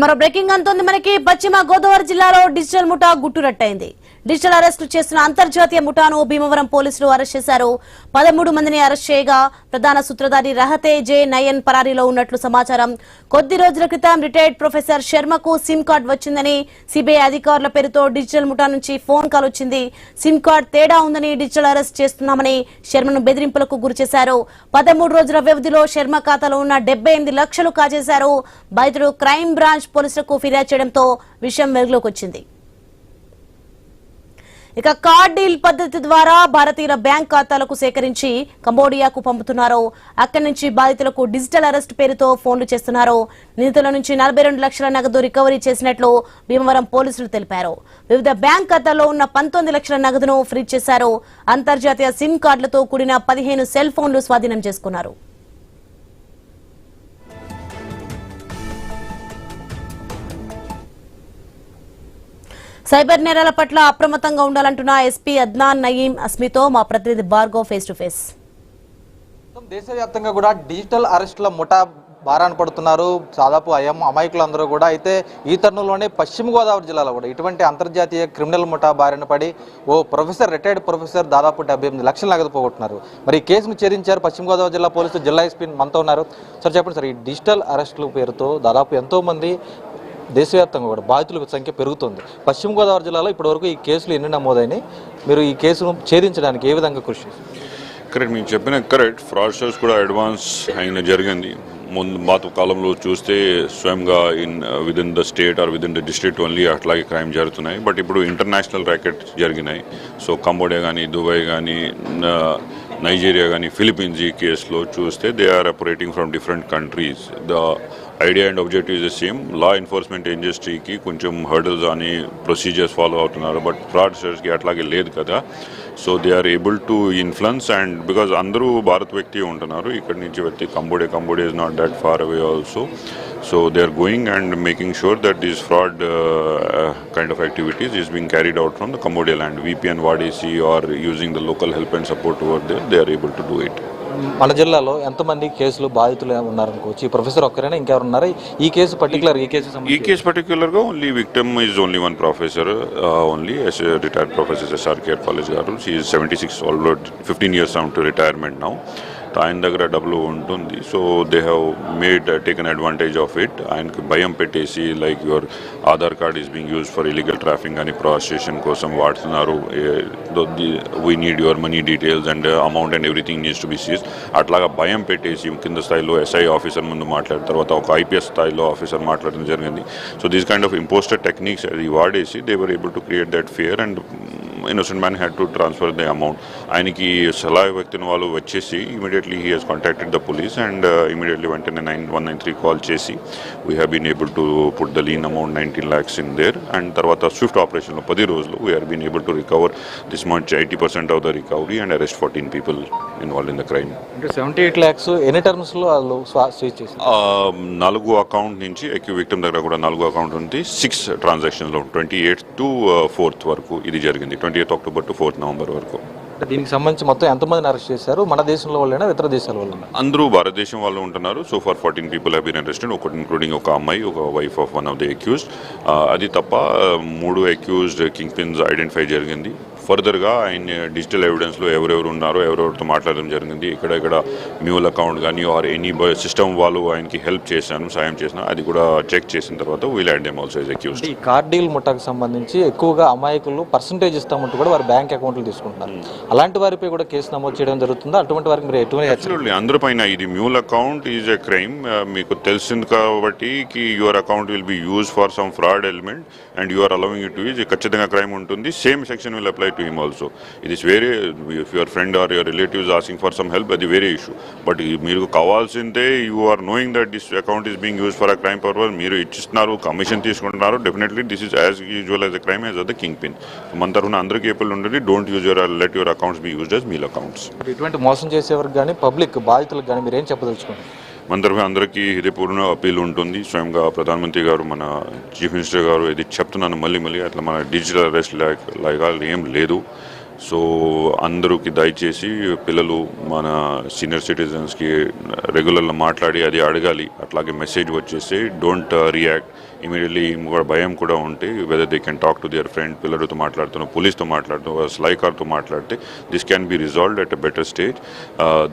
మరో బ్రేకింగ్ అంతోంది మనకి. పశ్చిమ గోదావరి జిల్లాలో డిజిటల్ ముఠా గుట్టురట్టయింది. డిజిటల్ అరెస్టు చేస్తున్న అంతర్జాతీయ ముఠాను భీమవరం పోలీసులు అరెస్ట్ చేశారు. 13 మందిని అరెస్ట్ చేయగా ప్రధాన సూత్రధారి రహతే జే నయన్ పరారీలో ఉన్నట్లు సమాచారం. కొద్ది రోజుల క్రితం రిటైర్డ్ ప్రొఫెసర్ శర్మకు సిమ్ కార్డ్ వచ్చిందని సిబిఐ అధికారుల పేరుతో డిజిటల్ ముఠా నుంచి ఫోన్ కాల్ వచ్చింది. సిమ్ కార్డ్ తేడా ఉందని డిజిటల్ అరెస్ట్ చేస్తున్నామని శర్మను బెదిరింపులకు గురిచేశారు. 13 రోజుల వ్యవధిలో శర్మ ఖాతాలో ఉన్న 78 లక్షలు కాజేశారు. బాధితుడు క్రైమ్ బ్రాంచ్ పోలీసులకు ఫిర్యాదు చేయడంతో విషయం వెలుగులోకి వచ్చింది. ఇక కార్డ్ డీల్ పద్ధతి ద్వారా భారతీయుల బ్యాంక్ ఖాతాలకు సేకరించి కంబోడియాకు పంపుతున్నారు. అక్కడి నుంచి బాధితులకు డిజిటల్ అరెస్ట్ పేరుతో ఫోన్లు చేస్తున్నారు. నిందితుల నుంచి 42 లక్షల నగదు రికవరీ చేసినట్లు భీమవరం పోలీసులు తెలిపారు. వివిధ బ్యాంక్ ఖాతాల్లో ఉన్న 19 లక్షల నగదును ఫ్రీజ్ చేశారు. అంతర్జాతీయ సిమ్ కార్డులతో కూడిన 15 సెల్ ఫోన్లు స్వాధీనం చేసుకున్నారు. సైబర్ నేరాల పట్ల అప్రమత్తంగా ఉండాలంటున్న ఎస్పీ అద్నాన్ నయీం అస్మితో మా ప్రతినిధి భార్గవ్ ఫేస్ టు ఫేస్. దేశవ్యాప్తంగా కూడా డిజిటల్ అరెస్టుల ముఠా బారాన పడుతున్నారు దాదాపు అమాయకులందరూ కూడా. అయితే ఈ తరుణంలోనే పశ్చిమ గోదావరి జిల్లాలో కూడా ఇటువంటి అంతర్జాతీయ క్రిమినల్ ముఠా బారిన పడి రిటైర్డ్ ప్రొఫెసర్ దాదాపు 78 లక్షలు నగదు పోగొట్టున్నారు. మరి ఈ కేసును ఛేదించారు పశ్చిమ గోదావరి జిల్లా పోలీసులు. జిల్లా ఎస్పీ మనతో ఉన్నారు. సార్ చెప్పండి సార్, ఈ డిజిటల్ అరెస్టుల పేరుతో దాదాపు ఎంతో మంది దేశవ్యాప్తంగా కూడా బాధితుల సంఖ్య పెరుగుతుంది. పశ్చిమ గోదావరి జిల్లాలో ఇప్పటివరకు ఈ కేసులు ఎన్ని నమోదైనాయి? మీరు ఈ కేసును ఛేదించడానికి ఏ విధంగా కృషి చేస్తారు? కరెక్ట్, మీకు చెప్పిన కరెక్ట్. ఫ్రాడ్స్టర్స్ కూడా అడ్వాన్స్ అయిన జరిగింది. ముందు పాత కాలంలో చూస్తే స్వయంగా within the state or within the district only అట్లాగే క్రైమ్ జరుగుతున్నాయి. బట్ ఇప్పుడు ఇంటర్నేషనల్ ర్యాకెట్ జరిగినాయి. సో కంబోడియా కానీ, దుబాయ్ కానీ, నైజీరియా కానీ, ఫిలిపీన్స్ ఈ కేసులో చూస్తే they are operating from different countries. The idea and objective is the same. Law enforcement ఇండస్ట్రీకి కొంచెం హర్డల్స్ అని ప్రొసీజర్స్ ఫాలో అవుతున్నారు. బట్ ఫ్రాడ్స్టర్స్కి అట్లాగే లేదు కదా. So they are able to influence and because అందరూ భారత్ వ్యక్తి ఉంటున్నారు. ఇక్కడి నుంచి వ్యక్తి Cambodia is not that far away also. So they are going and making sure that these fraud kind of activities is being carried out from the Cambodia land. VPN, WADC or using the local help and support over there, they are able to do it. మన జిల్లాలో ఎంతమంది కేసులు బాధితులు ఉన్నారనుకోవచ్చు? ఈ professor ఒక్కరైనా ఇంకెవరు ఉన్నారా? ఈ కేసు పర్టికులర్గా only victim is only one professor only retired professor SRKR college గారు. She is 76 already 15 years down to retirement now. ఆయన దగ్గర డబ్బులు ఉంటుంది. So they have taken advantage of it. ఆయనకి భయం పెట్టేసి like your Aadhaar card is being use for illegal trafficking అని prosecution కోసం వాడుతున్నారు. We need your money details and amount and everything needs to be seize. అట్లాగా భయం పెట్టేసి కింద స్థాయిలో SI ఆఫీసర్ ముందు మాట్లాడిన తర్వాత ఒక IPS స్థాయిలో ఆఫీసర్ మాట్లాడడం జరిగింది. So these kind of imposted techniques అది వాడేసి they were able to create that fear and innocent man had to transfer the amount. ఆయనకి సలహా వ్యక్తిని వాళ్ళు వచ్చేసి immediately he has contacted the police and immediately went in a 193 call చేసి we have been able to put the lien amount 19 lakhs in there and తర్వాత Swift ఆపరేషన్లో 10 రోజులు we have been able to recover this much 80% of the recovery and arrest 14 people involved in the crime. 78 lakhs ఎన్ని టర్మ్స్లో వాళ్ళు switch చేశారు? 4 account నుంచి victim దగ్గర కూడా 4 account ఉంది. 6 ట్రాన్సాక్షన్స్లో 28 to 4th వరకు ఇది జరిగింది. 28 October to 4th November వరకు. దీనికి సంబంధించి మొత్తం ఎంతమందిని అరెస్ట్ చేశారు? మన దేశంలో వాళ్ళైనా ఇతర దేశాల వాళ్ళు? అందరూ భారతదేశం వాళ్ళు ఉంటున్నారు. So far 14 people have been arrested, ఒకటి ఇంక్లూడింగ్ ఒక అమ్మాయి, ఒక wife of one of the accused. అది తప్ప 3 అక్యూజ్డ్ కింగ్ పిన్స్ ఐడెంటిఫై జరిగింది. ఫర్దర్గా ఆయన డిజిటల్ ఎవిడెన్స్లో ఎవరెవరు ఉన్నారో ఎవరెవరితో మాట్లాడడం జరిగింది. ఇక్కడ మ్యూల్ అకౌంట్ కానీ ఆర్ ఎనీ సిస్టమ్ వాళ్ళు ఆయనకి హెల్ప్ చేశాను, సాయం చేసిన అది కూడా చెక్ చేసిన తర్వాత we'll add them also as accused. ఈ కార్డ్ డీల్ ముఠాకు సంబంధించి ఎక్కువగా అమాయకులు పర్సంటేజ్ ఇస్తామంటూ కూడా వారి బ్యాంక్ అకౌంట్లు తీసుకుంటున్నారు. అలాంటి వారిపై కూడా కేసు నమోదు చేయడం జరుగుతుందా? అటువంటి వారికి మీరు ఎటువంటి అందరిపైన ఇది mule account is a crime. మీకు తెలిసింది కాబట్టి your account will be use for some fraud element and you're allowing it to use, ఖచ్చితంగా క్రైమ్ ఉంటుంది. Same section will apply to him also. It is very, if your friend or your relative is asking for some help, అది వేరే issue. But మీరు కావాల్సిందే you are knowing that this account is being use for a crime purpose, మీరు ఇచ్చిస్తున్నారు, commission తీసుకుంటున్నారు, definitely this is as usual as a crime as the kingpin. మన తరఫున అందరికీ ఏపీలు ఉండేది, don't use let your accounts be used as mule accounts. ఇటువంటి మోసం చేసేవారికి కానీ పబ్లిక్ బాధితులకు కానీ మీరు ఏం చెప్పదలుచుకోండి? మన తరఫున అందరికీ హృదయపూర్ణ అప్పీల్ ఉంటుంది. స్వయంగా ప్రధానమంత్రి గారు, మన చీఫ్ మినిస్టర్ గారు ఇది చెప్తున్నాను మళ్ళీ అట్లా మన డిజిటల్ అరెస్ట్ లాగా ఏం లేదు. సో అందరూకి దయచేసి పిల్లలు మన సీనియర్ సిటిజన్స్కి రెగ్యులర్గా మాట్లాడి అది అడగాలి. అట్లాగే మెసేజ్ వచ్చేసి డోంట్ రియాక్ట్ ఇమీడియట్లీ. భయం కూడా ఉంటే whether they can talk to their friend, పిల్లలతో మాట్లాడుతున్న పోలీస్తో మాట్లాడుతూ స్లైకార్తో మాట్లాడితే this can be resolved at a better stage.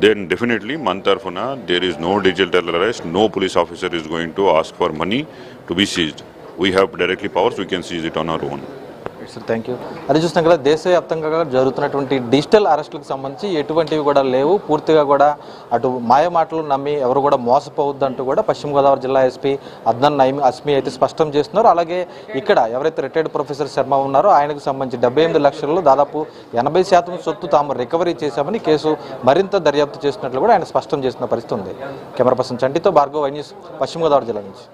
Then definitely మన తరఫున there is no digital arrest, no police officer is going to ask for money to be seized. We have directly powers, we can seize it on our own. Thank you. అది చూస్తున్నాం కదా, దేశవ్యాప్తంగా జరుగుతున్నటువంటి digital అరెస్టులకు సంబంధించి ఎటువంటివి కూడా లేవు. పూర్తిగా కూడా అటు మాయ మాటలు నమ్మి ఎవరు కూడా మోసపోవద్దంటూ కూడా పశ్చిమ గోదావరి జిల్లా ఎస్పీ అద్నాన్ నయీం అస్మీ అయితే స్పష్టం చేస్తున్నారు. అలాగే ఇక్కడ ఎవరైతే రిటైర్డ్ ప్రొఫెసర్ శర్మ ఉన్నారో ఆయనకు సంబంధించి 78 లక్షల్లో దాదాపు 80% సొత్తు తాము రికవరీ చేశామని, కేసు మరింత దర్యాప్తు చేస్తున్నట్లు కూడా ఆయన స్పష్టం చేస్తున్న పరిస్థితి ఉంది. కెమెరా పర్సన్ చంటితో భార్గవ్, న్యూస్, పశ్చిమ గోదావరి జిల్లా నుంచి.